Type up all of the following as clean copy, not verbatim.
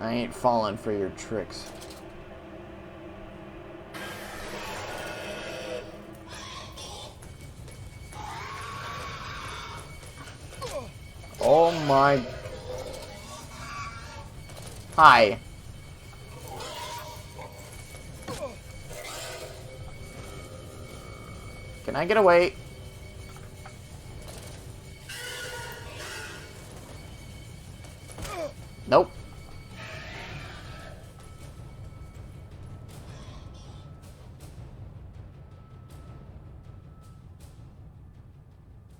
I ain't falling for your tricks. Oh my... Hi. Can I get away? Nope.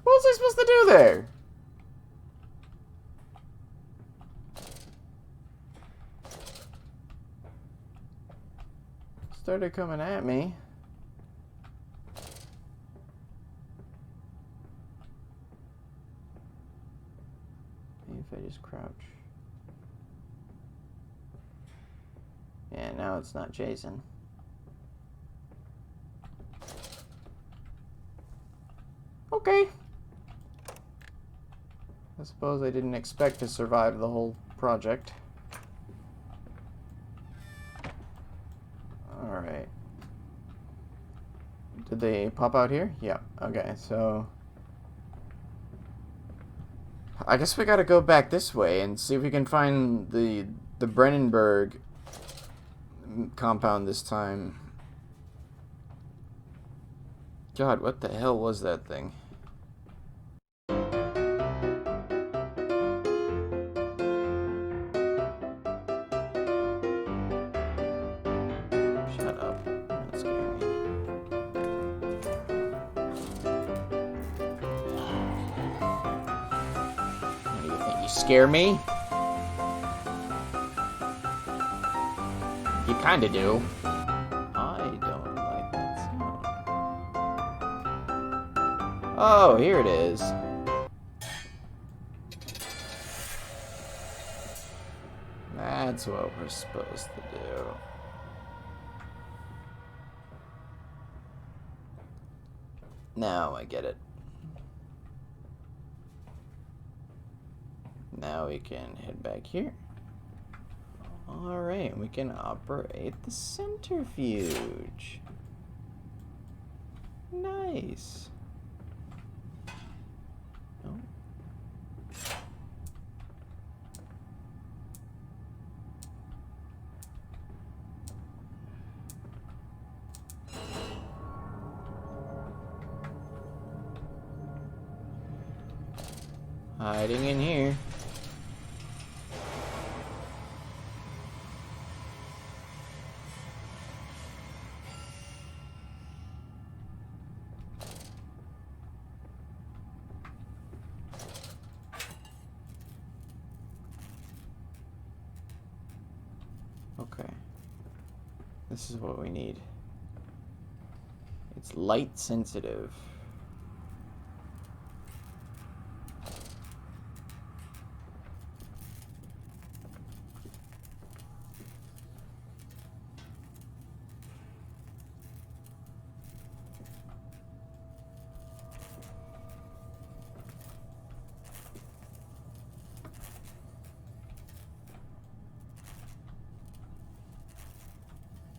What was I supposed to do there? Started coming at me. Maybe if I just crouch. Yeah, now it's not Jason. Okay. I suppose I didn't expect to survive the whole project. Alright. Did they pop out here? Yeah. Okay, so... I guess we gotta go back this way and see if we can find the Brennenberg compound this time. God, what the hell was that thing? Shut up. Don't scare me. What do you think? You scare me? You kinda do. I don't like that sound. Oh, here it is. That's what we're supposed to do. Now I get it. Now we can head back here. Alright, we can operate the centrifuge. Nice. Oh. Hiding in here. Okay. This is what we need. It's light sensitive.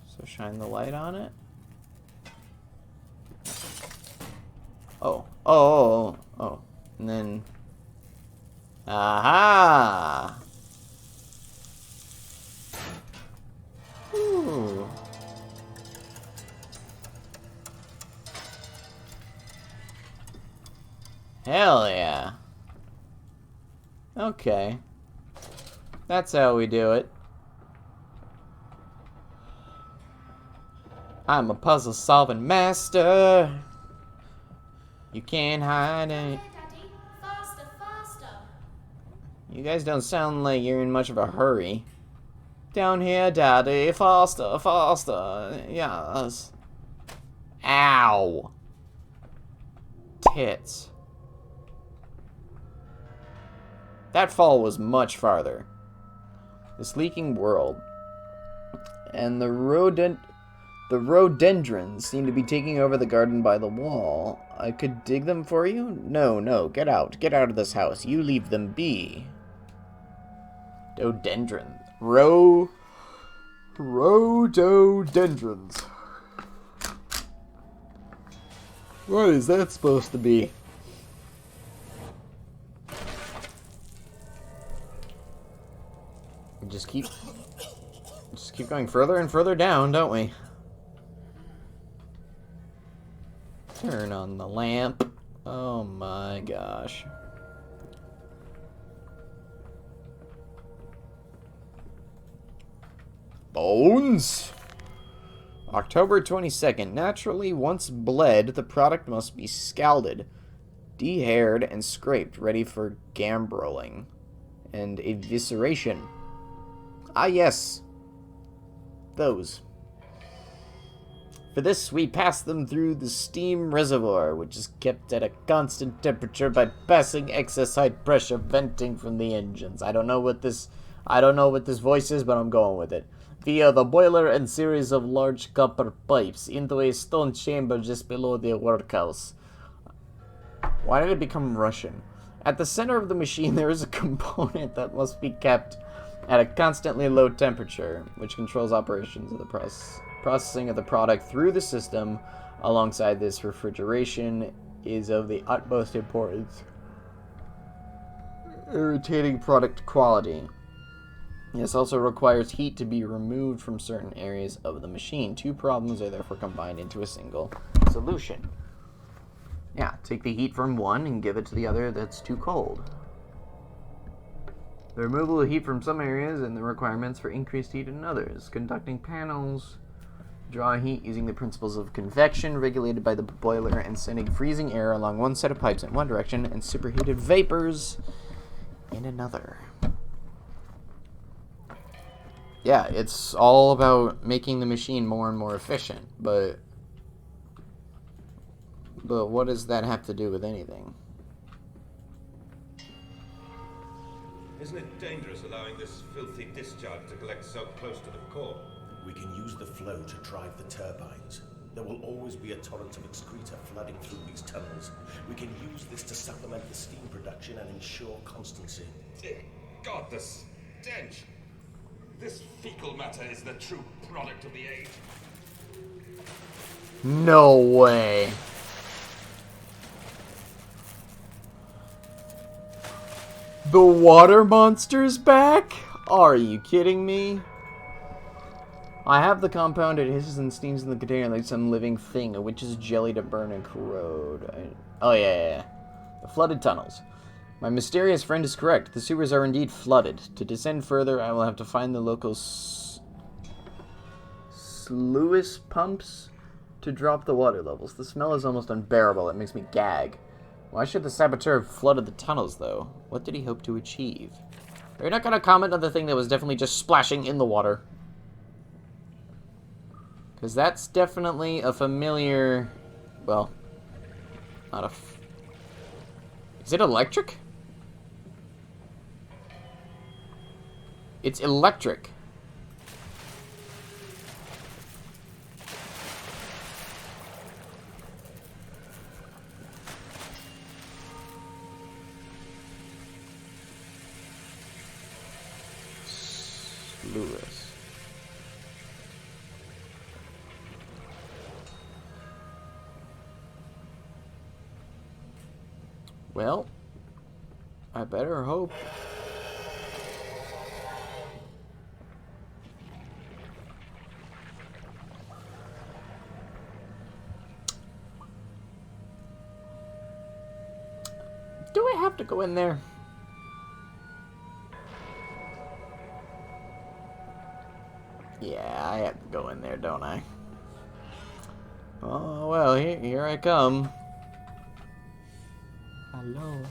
So shine the light on it. Oh. And then... Aha! Ooh. Hell yeah. Okay. That's how we do it. I'm a puzzle-solving master. You can't hide it. Daddy, faster, faster. You guys don't sound like you're in much of a hurry. Down here, Daddy. Faster, faster. Yes. Ow. Tits. That fall was much farther. This leaking world. And the rhododendrons seem to be taking over the garden by the wall. I could dig them for you? No, get out. Get out of this house. You leave them be. Rhododendron. Rhododendrons. What is that supposed to be? Just keep going further and further down, don't we? Turn on the lamp. Oh my gosh. Bones? October 22nd. Naturally, once bled, the product must be scalded, dehaired, and scraped, ready for gambroling and evisceration. Ah, yes. Those. For this, we pass them through the steam reservoir, which is kept at a constant temperature by passing excess high pressure venting from the engines. I don't know what this voice is, but I'm going with it. Via the boiler and series of large copper pipes into a stone chamber just below the workhouse. Why did it become Russian? At the center of the machine, there is a component that must be kept at a constantly low temperature, which controls operations of the processing of the product through the system. Alongside this, refrigeration is of the utmost importance, irritating product quality. This also requires heat to be removed from certain areas of the machine. Two problems are therefore combined into a single solution. Yeah, take the heat from one and give it to the other that's too cold. The removal of heat from some areas and the requirements for increased heat in others. Conducting panels draw heat using the principles of convection regulated by the boiler and sending freezing air along one set of pipes in one direction and superheated vapors in another. Yeah, it's all about making the machine more and more efficient, but what does that have to do with anything? Isn't it dangerous allowing this filthy discharge to collect so close to the core? We can use the flow to drive the turbines. There will always be a torrent of excreta flooding through these tunnels. We can use this to supplement the steam production and ensure constancy. Dear God, the stench! This fecal matter is the true product of the age. No way. The water monster's back? Are you kidding me? I have the compound. It hisses and steams in the container like some living thing, a witch's jelly to burn and corrode. Oh, yeah. The flooded tunnels. My mysterious friend is correct. The sewers are indeed flooded. To descend further, I will have to find the local sluice pumps to drop the water levels. The smell is almost unbearable. It makes me gag. Why should the saboteur have flooded the tunnels, though? What did he hope to achieve? Are you not going to comment on the thing that was definitely just splashing in the water? Because that's definitely a familiar... Well, not a... Is it electric? It's electric. Lewis. Well, I better hope. Do I have to go in there? Yeah, I have to go in there, don't I? Oh, well, here I come. Hello.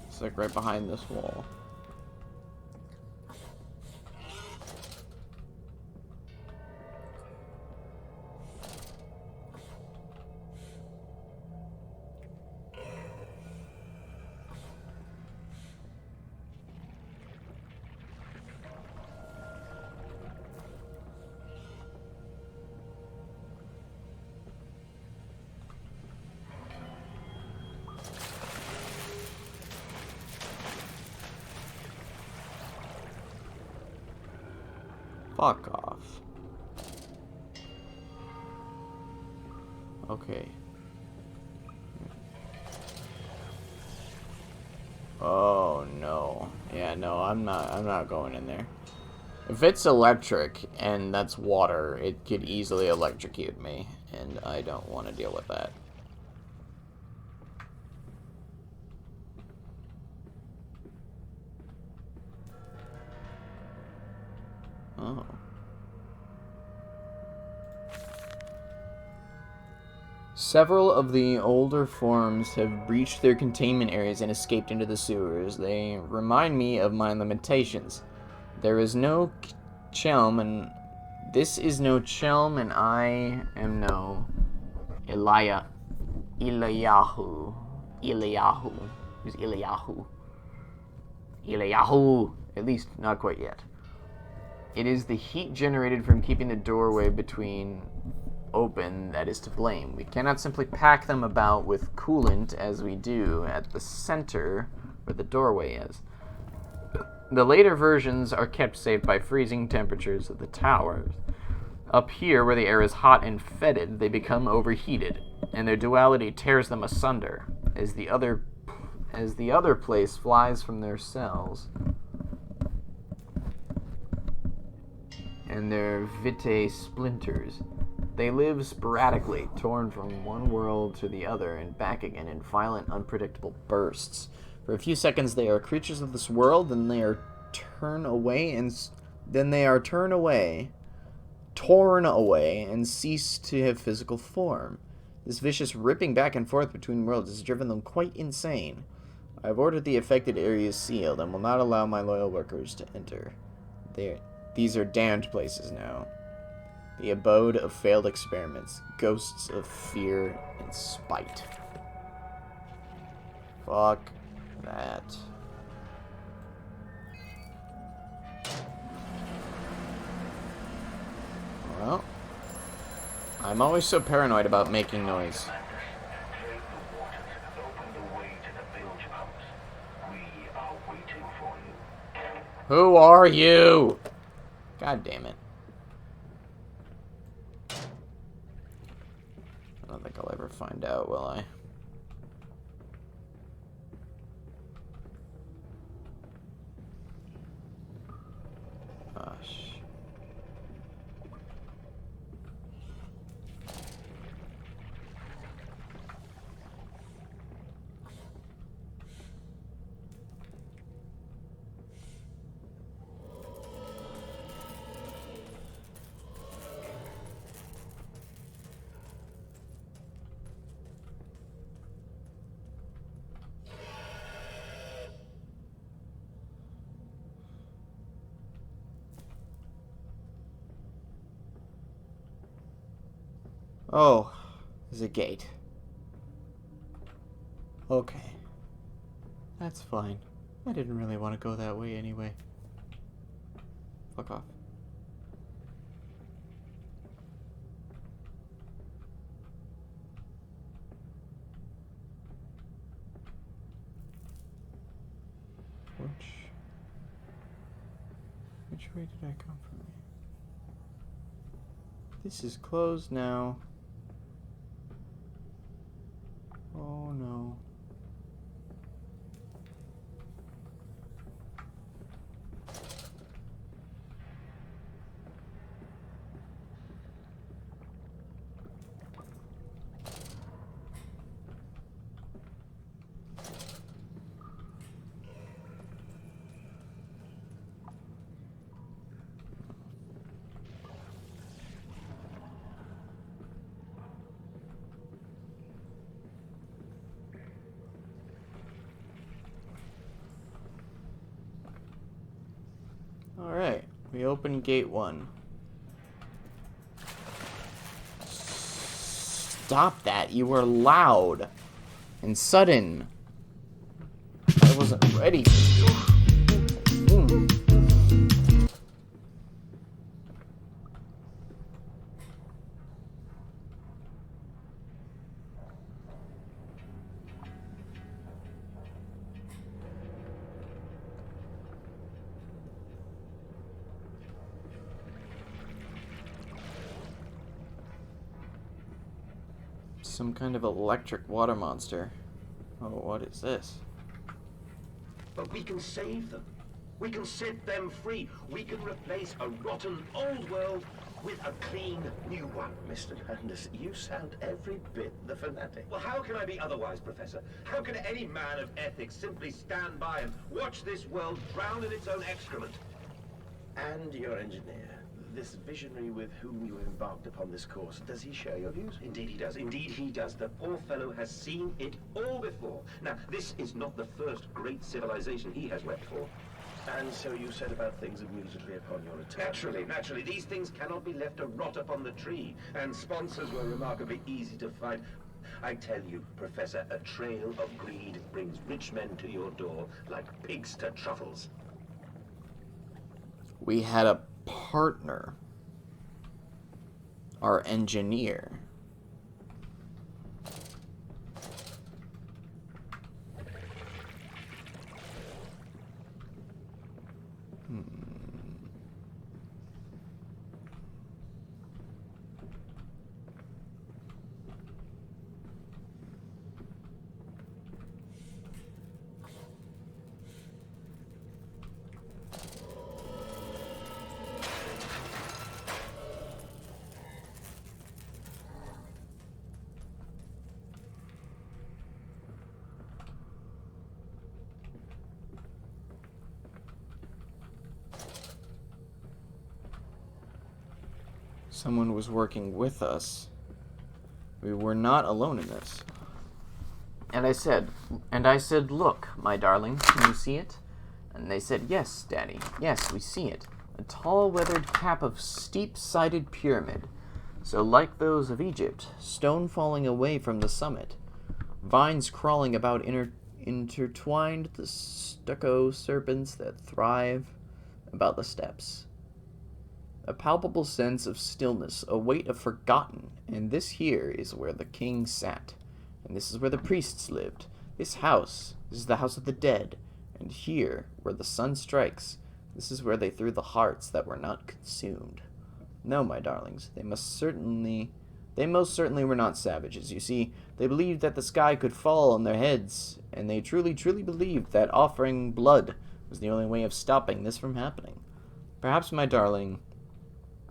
It's like right behind this wall. Fuck off. Okay. Oh no. Yeah, no, I'm not going in there. If it's electric and that's water, it could easily electrocute me, and I don't want to deal with that. Oh. Several of the older forms have breached their containment areas and escaped into the sewers. They remind me of my limitations. There is no Chelm, and this is no Chelm, and I am no Eliyahu. Who's Eliyahu? Eliyahu. At least, not quite yet. It is the heat generated from keeping the doorway between open that is to blame. We cannot simply pack them about with coolant as we do at the center where the doorway is. The later versions are kept safe by freezing temperatures of the towers. Up here, where the air is hot and fetid, they become overheated, and their duality tears them asunder as the other place flies from their cells. And their vitae splinters. They live sporadically, torn from one world to the other and back again in violent, unpredictable bursts. For a few seconds they are creatures of this world, then they are torn away and cease to have physical form. This vicious ripping back and forth between worlds has driven them quite insane. I have ordered the affected areas sealed and will not allow my loyal workers to enter. These are damned places now. The abode of failed experiments, ghosts of fear and spite. Fuck that. Well, I'm always so paranoid about making noise. Who are you? God damn it. I don't think I'll ever find out, will I? Gosh. Oh, there's a gate. Okay. That's fine. I didn't really want to go that way anyway. Fuck off. Which way did I come from? This is closed now. Oh no. Alright, we open gate 1. Stop that, you were loud and sudden. I wasn't ready. Boom. Some kind of electric water monster. Oh, what is this? But we can save them. We can set them free. We can replace a rotten old world with a clean new one. Mr. Landis, you sound every bit the fanatic. Well, how can I be otherwise, Professor? How can any man of ethics simply stand by and watch this world drown in its own excrement? And your engineer, this visionary with whom you have embarked upon this course, does he share your views? Indeed he does. Indeed he does. The poor fellow has seen it all before. Now, this is not the first great civilization he has wept for. And so you set about things immediately upon your return? Naturally. These things cannot be left to rot upon the tree. And sponsors were remarkably easy to find. I tell you, Professor, a trail of greed brings rich men to your door like pigs to truffles. We had a partner. Our engineer. Someone was working with us. We were not alone in this. And I said, look, my darling, can you see it? And they said, yes, Daddy, yes, we see it. A tall, weathered cap of steep-sided pyramid, so like those of Egypt, stone falling away from the summit, vines crawling about intertwined the stucco serpents that thrive about the steps. A palpable sense of stillness, a weight of forgotten, and this here is where the king sat, and this is where the priests lived. This is the house of the dead, and here, where the sun strikes, this is where they threw the hearts that were not consumed. No, my darlings, they most certainly were not savages. You see, they believed that the sky could fall on their heads, and they truly believed that offering blood was the only way of stopping this from happening. Perhaps, my darling,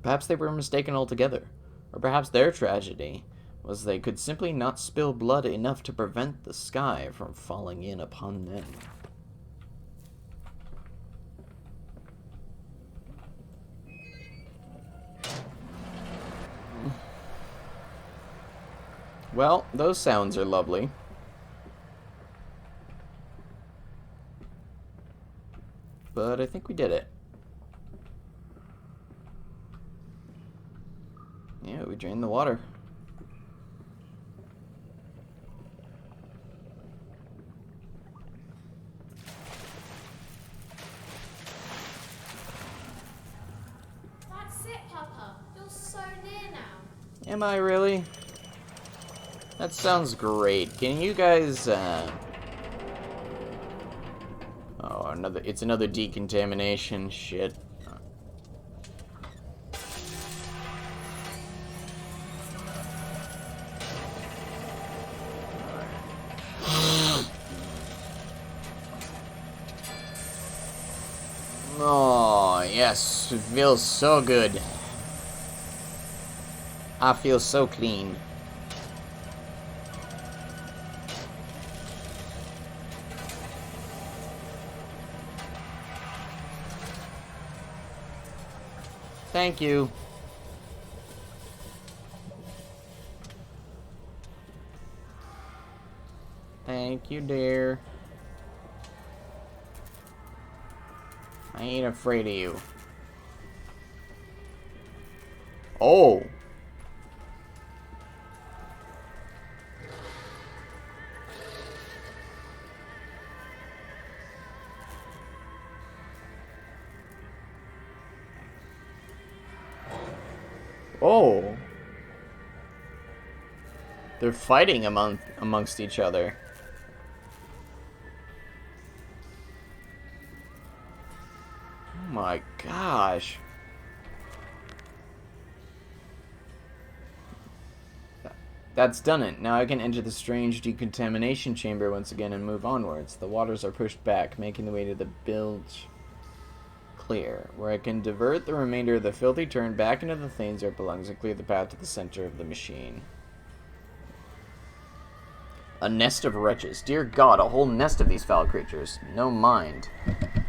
perhaps they were mistaken altogether, or perhaps their tragedy was they could simply not spill blood enough to prevent the sky from falling in upon them. Well, those sounds are lovely. But I think we did it. Yeah, we drained the water. That's it, Papa. You're so near now. Am I really? That sounds great. Can you guys, Oh, it's another decontamination. Shit. Oh, yes. It feels so good. I feel so clean. Thank you. Thank you, dear. I ain't afraid of you. Oh. Oh. They're fighting amongst each other. Oh my gosh. That's done it. Now I can enter the strange decontamination chamber once again and move onwards. The waters are pushed back, making the way to the bilge clear, where I can divert the remainder of the filthy turn back into the things where it belongs and clear the path to the center of the machine. A nest of wretches. Dear God, a whole nest of these foul creatures. No mind.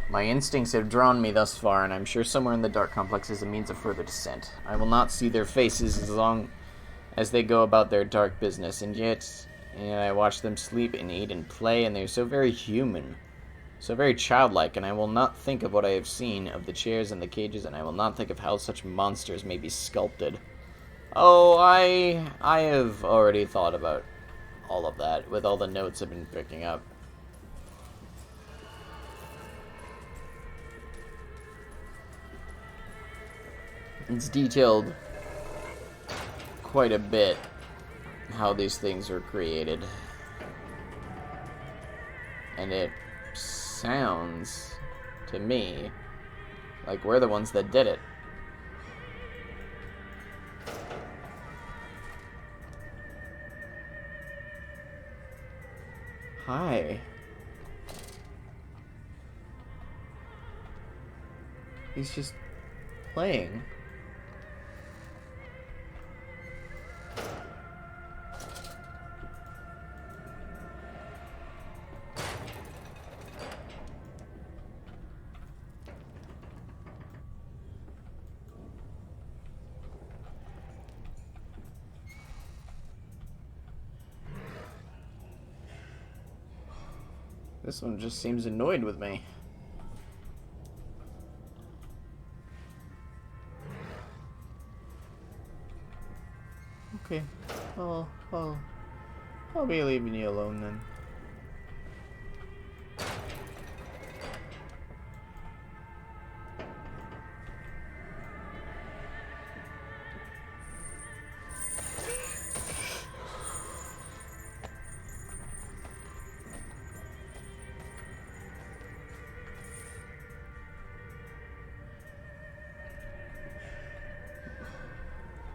My instincts have drawn me thus far, and I'm sure somewhere in the dark complex is a means of further descent. I will not see their faces as long as they go about their dark business, and yet I watch them sleep and eat and play, and they're so very human, so very childlike, and I will not think of what I have seen of the chairs and the cages, and I will not think of how such monsters may be sculpted. Oh, I have already thought about all of that with all the notes I've been picking up. It's detailed quite a bit how these things were created. And it sounds to me like we're the ones that did it. Hi. He's just playing. This one just seems annoyed with me. Okay. I'll be leaving you alone then.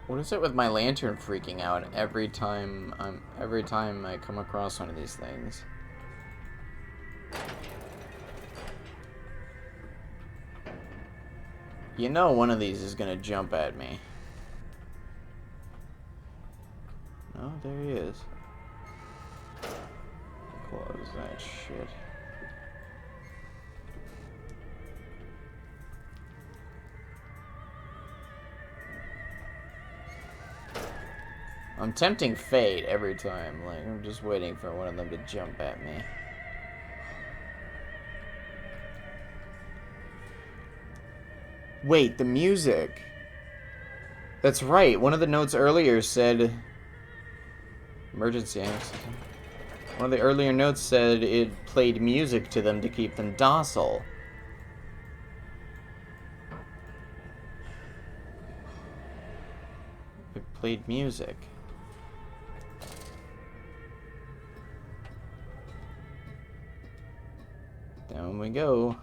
What is it with my lantern freaking out every time I come across one of these things? You know one of these is gonna jump at me. Oh, there he is. Close that shit. I'm tempting fate every time. Like, I'm just waiting for one of them to jump at me. Wait, the music. That's right. One of the notes earlier said... Emergency access. One of the earlier notes said it played music to them to keep them docile. It played music. Down we go.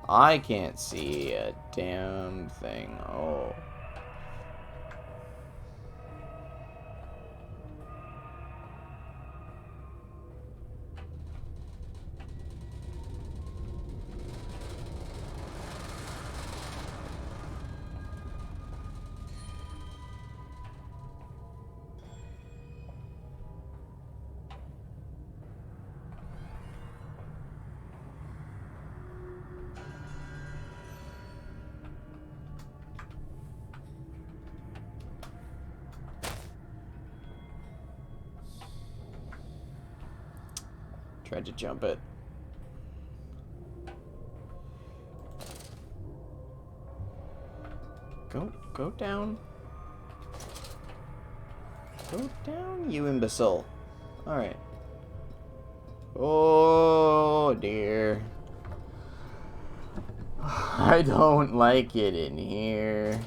I can't see a damn thing. Oh. Tried to jump it. Go down. Go down, you imbecile. Alright. Oh, dear. I don't like it in here.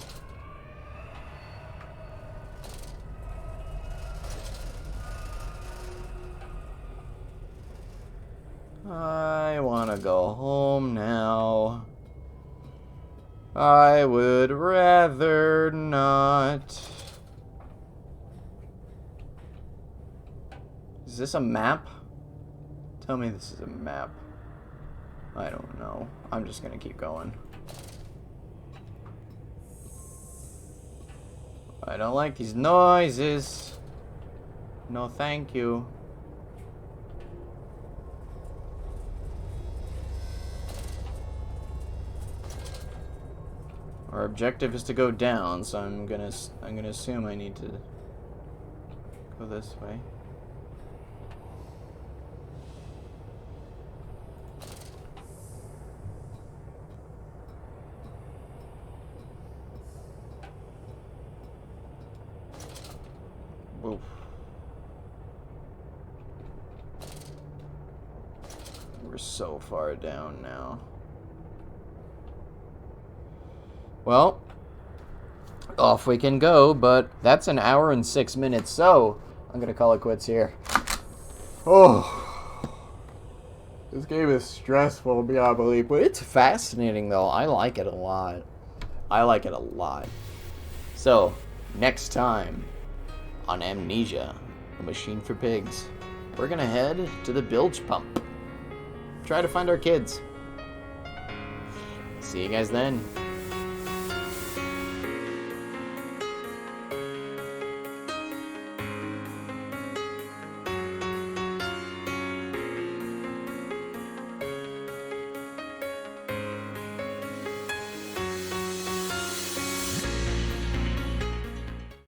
I wanna go home now. I would rather not. Is this a map? Tell me this is a map. I don't know. I'm just gonna keep going. I don't like these noises. No, thank you. Our objective is to go down, so I'm gonna assume I need to go this way. Oof. We're so far down now. Well, off we can go, but that's an hour and 6 minutes, so I'm gonna call it quits here. Oh, this game is stressful beyond belief, but it's fascinating though. I like it a lot. I like it a lot. So, next time on Amnesia, a machine for pigs, we're gonna head to the bilge pump. Try to find our kids. See you guys then.